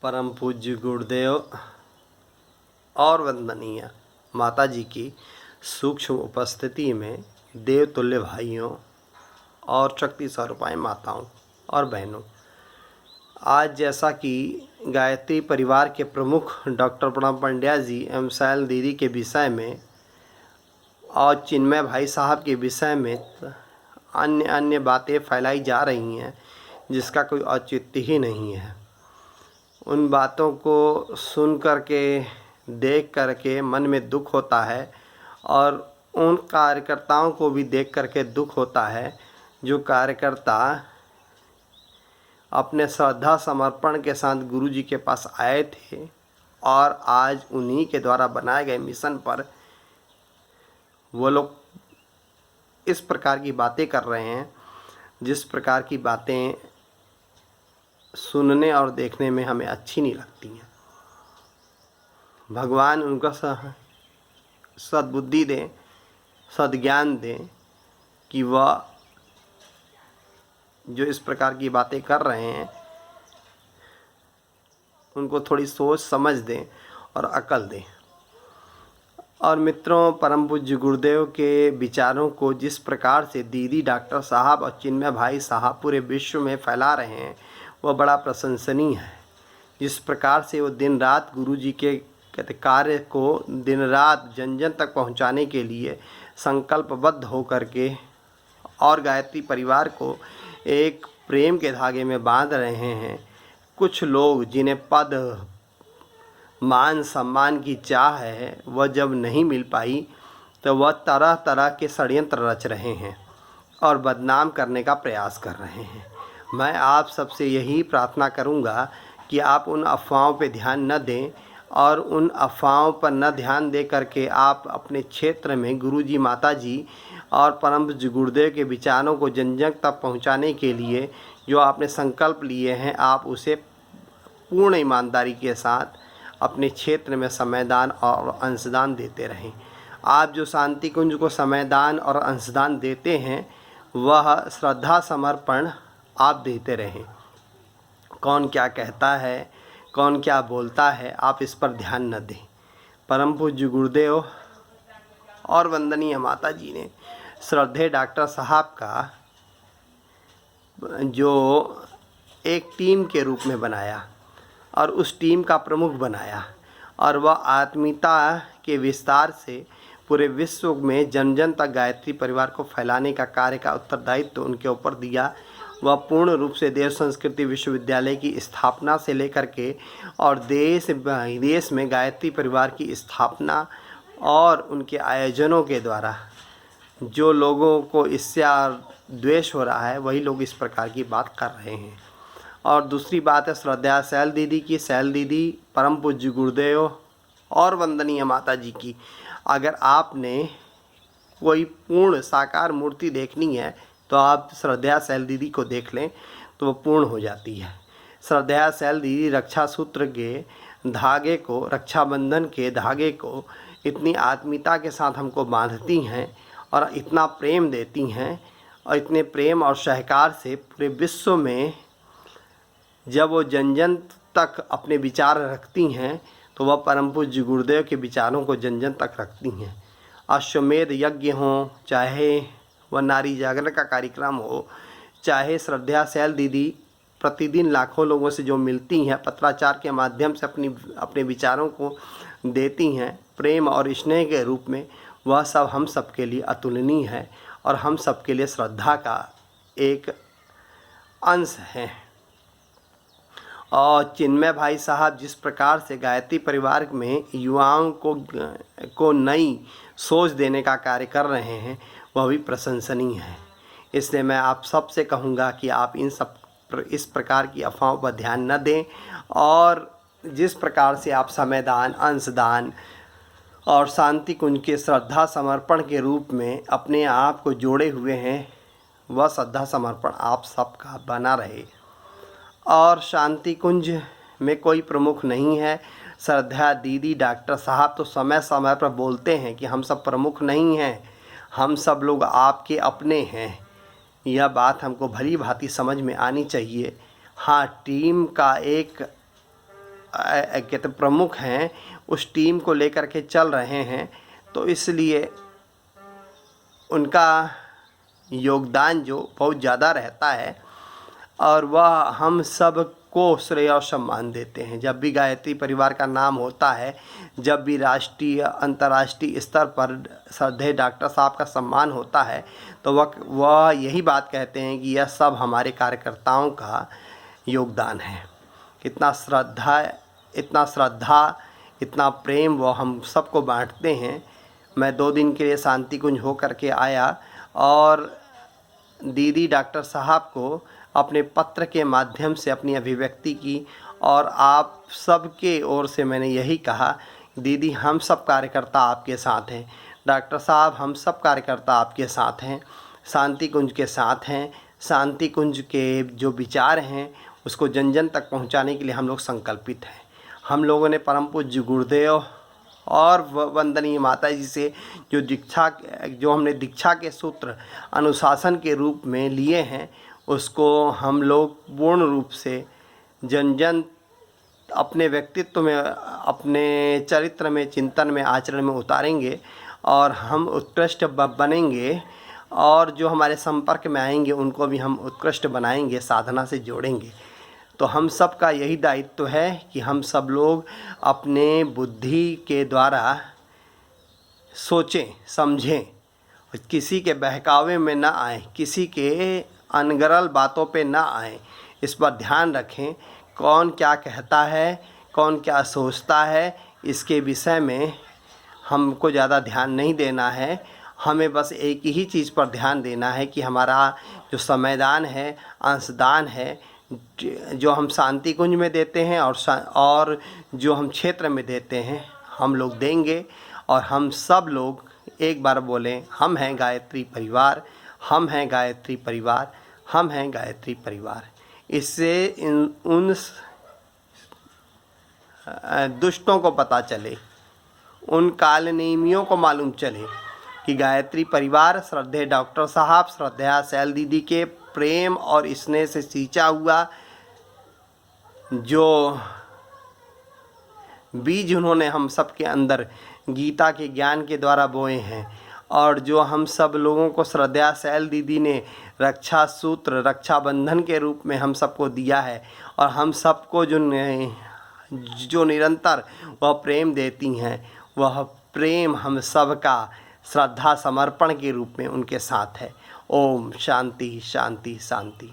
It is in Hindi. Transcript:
परम पूज्य गुरुदेव और वंदनीय माता जी की सूक्ष्म उपस्थिति में देवतुल्य भाइयों और शक्ति स्वरूपाएँ माताओं और बहनों, आज जैसा कि गायत्री परिवार के प्रमुख डॉक्टर प्रणव पंड्या जी एवं सैल दीदी के विषय में और चिन्मय भाई साहब के विषय में अन्य बातें फैलाई जा रही हैं जिसका कोई औचित्य ही नहीं है। उन बातों को सुन करके देख करके मन में दुख होता है और उन कार्यकर्ताओं को भी देख करके दुख होता है जो कार्यकर्ता अपने श्रद्धा समर्पण के साथ गुरु जी के पास आए थे और आज उन्हीं के द्वारा बनाए गए मिशन पर वो लोग इस प्रकार की बातें कर रहे हैं जिस प्रकार की बातें सुनने और देखने में हमें अच्छी नहीं लगती हैं। भगवान उनका सद्बुद्धि दें, सद्ज्ञान दें कि वह जो इस प्रकार की बातें कर रहे हैं उनको थोड़ी सोच समझ दें और अकल दें। और मित्रों, परम पूज्य गुरुदेव के विचारों को जिस प्रकार से दीदी डॉक्टर साहब और चिन्मय भाई साहब पूरे विश्व में फैला रहे हैं वह बड़ा प्रशंसनीय है। जिस प्रकार से वो दिन रात गुरु जी के कार्य को दिन रात जन जन तक पहुंचाने के लिए संकल्पबद्ध होकर के और गायत्री परिवार को एक प्रेम के धागे में बांध रहे हैं। कुछ लोग जिन्हें पद मान सम्मान की चाह है वह जब नहीं मिल पाई तो वह तरह तरह के षड्यंत्र रच रहे हैं और बदनाम करने का प्रयास कर रहे हैं। मैं आप सबसे यही प्रार्थना करूंगा कि आप उन अफवाहों पे ध्यान न दें और उन अफवाहों पर न ध्यान दे करके आप अपने क्षेत्र में गुरुजी माता जी और परम पूज्य गुरुदेव के विचारों को जन जन तक पहुँचाने के लिए जो आपने संकल्प लिए हैं आप उसे पूर्ण ईमानदारी के साथ अपने क्षेत्र में समयदान और अंशदान देते रहें। आप जो शांति कुंज को समयदान और अंशदान देते हैं वह श्रद्धा समर्पण आप देते रहें। कौन क्या कहता है, कौन क्या बोलता है, आप इस पर ध्यान न दें। परम पूज्य गुरुदेव और वंदनीय माता जी ने श्रद्धेय डॉक्टर साहब का जो एक टीम के रूप में बनाया और उस टीम का प्रमुख बनाया और वह आत्मीयता के विस्तार से पूरे विश्व में जन जन तक गायत्री परिवार को फैलाने का कार्य का उत्तरदायित्व तो उनके ऊपर दिया। वह पूर्ण रूप से देव संस्कृति विश्वविद्यालय की स्थापना से लेकर के और देश विदेश में गायत्री परिवार की स्थापना और उनके आयोजनों के द्वारा जो लोगों को इससे द्वेष हो रहा है वही लोग इस प्रकार की बात कर रहे हैं। और दूसरी बात है श्रद्धा सैल दीदी की। सैल दीदी परम पूज्य गुरुदेव और वंदनीय माता जी की अगर आपने कोई पूर्ण साकार मूर्ति देखनी है तो आप श्रद्धा सैल दीदी को देख लें तो वो पूर्ण हो जाती है। श्रद्धा सैल दीदी रक्षा सूत्र के धागे को, रक्षाबंधन के धागे को इतनी आत्मीयता के साथ हमको बांधती हैं और इतना प्रेम देती हैं और इतने प्रेम और सहकार से पूरे विश्व में जब वो जन जन तक अपने विचार रखती हैं तो वह परम पूज्य गुरुदेव के विचारों को जन जन तक रखती हैं। अश्वमेध यज्ञ हो, चाहे वह नारी जागरण का कार्यक्रम हो, चाहे श्रद्धा सैल दीदी प्रतिदिन लाखों लोगों से जो मिलती हैं पत्राचार के माध्यम से अपने विचारों को देती हैं प्रेम और स्नेह के रूप में, वह सब हम सब के लिए अतुलनीय है और हम सब के लिए श्रद्धा का एक अंश है। और चिन्मय भाई साहब जिस प्रकार से गायत्री परिवार में युवाओं को नई सोच देने का कार्य कर रहे हैं वह भी प्रशंसनीय है। इसलिए मैं आप सबसे कहूँगा कि आप इस प्रकार की अफवाहों पर ध्यान न दें और जिस प्रकार से आप समयदान, अंशदान और शांति कुंज के श्रद्धा समर्पण के रूप में अपने आप को जोड़े हुए हैं वह श्रद्धा समर्पण आप सबका बना रहे। और शांति कुंज में कोई प्रमुख नहीं है। श्रद्धा दीदी डॉक्टर साहब तो समय समय पर बोलते हैं कि हम सब प्रमुख नहीं हैं, हम सब लोग आपके अपने हैं। यह बात हमको भली भांति समझ में आनी चाहिए। हाँ, टीम का एक कहते प्रमुख हैं उस टीम को लेकर के चल रहे हैं, तो इसलिए उनका योगदान जो बहुत ज़्यादा रहता है और वह हम सब को श्रेय और सम्मान देते हैं। जब भी गायत्री परिवार का नाम होता है, जब भी राष्ट्रीय अंतर्राष्ट्रीय स्तर पर श्रद्धेय डॉक्टर साहब का सम्मान होता है, तो वह यही बात कहते हैं कि यह सब हमारे कार्यकर्ताओं का योगदान है। इतना श्रद्धा इतना प्रेम वो हम सबको बांटते हैं। मैं 2 दिन के लिए शांति कुंज हो करके आया और दीदी डॉक्टर साहब को अपने पत्र के माध्यम से अपनी अभिव्यक्ति की और आप सबके ओर से मैंने यही कहा, दीदी हम सब कार्यकर्ता आपके साथ हैं, डॉक्टर साहब हम सब कार्यकर्ता आपके साथ हैं, शांति कुंज के साथ हैं। शांति कुंज के जो विचार हैं उसको जन जन तक पहुंचाने के लिए हम लोग संकल्पित हैं। हम लोगों ने परम पूज्य गुरुदेव और वंदनीय माता जी से जो हमने दीक्षा के सूत्र अनुशासन के रूप में लिए हैं, उसको हम लोग पूर्ण रूप से जन जन अपने व्यक्तित्व में, अपने चरित्र में, चिंतन में, आचरण में उतारेंगे और हम उत्कृष्ट बनेंगे और जो हमारे संपर्क में आएंगे उनको भी हम उत्कृष्ट बनाएंगे, साधना से जोड़ेंगे। तो हम सब का यही दायित्व है कि हम सब लोग अपने बुद्धि के द्वारा सोचें, समझें, किसी के बहकावे में ना आए, किसी के अनगरल बातों पे ना आए। इस पर ध्यान रखें, कौन क्या कहता है, कौन क्या सोचता है, इसके विषय में हमको ज़्यादा ध्यान नहीं देना है। हमें बस एक ही चीज़ पर ध्यान देना है कि हमारा जो समयदान है, अंशदान है, जो हम शांति कुंज में देते हैं और जो हम क्षेत्र में देते हैं, हम लोग देंगे। और हम सब लोग एक बार बोलें, हम हैं गायत्री परिवार, हम हैं गायत्री परिवार, हम हैं गायत्री परिवार। इससे उन दुष्टों को पता चले, उन कालनेमियों को मालूम चले कि गायत्री परिवार श्रद्धेय डॉक्टर साहब, श्रद्धेया शैल दीदी के प्रेम और स्नेह से सींचा हुआ जो बीज उन्होंने हम सब के अंदर गीता के ज्ञान के द्वारा बोए हैं और जो हम सब लोगों को श्रद्धेया शैल दीदी ने रक्षा सूत्र, रक्षाबंधन के रूप में हम सबको दिया है और हम सबको जो निरंतर वह प्रेम देती हैं, वह प्रेम हम सबका श्रद्धा समर्पण के रूप में उनके साथ है। ओम शांति शांति शांति।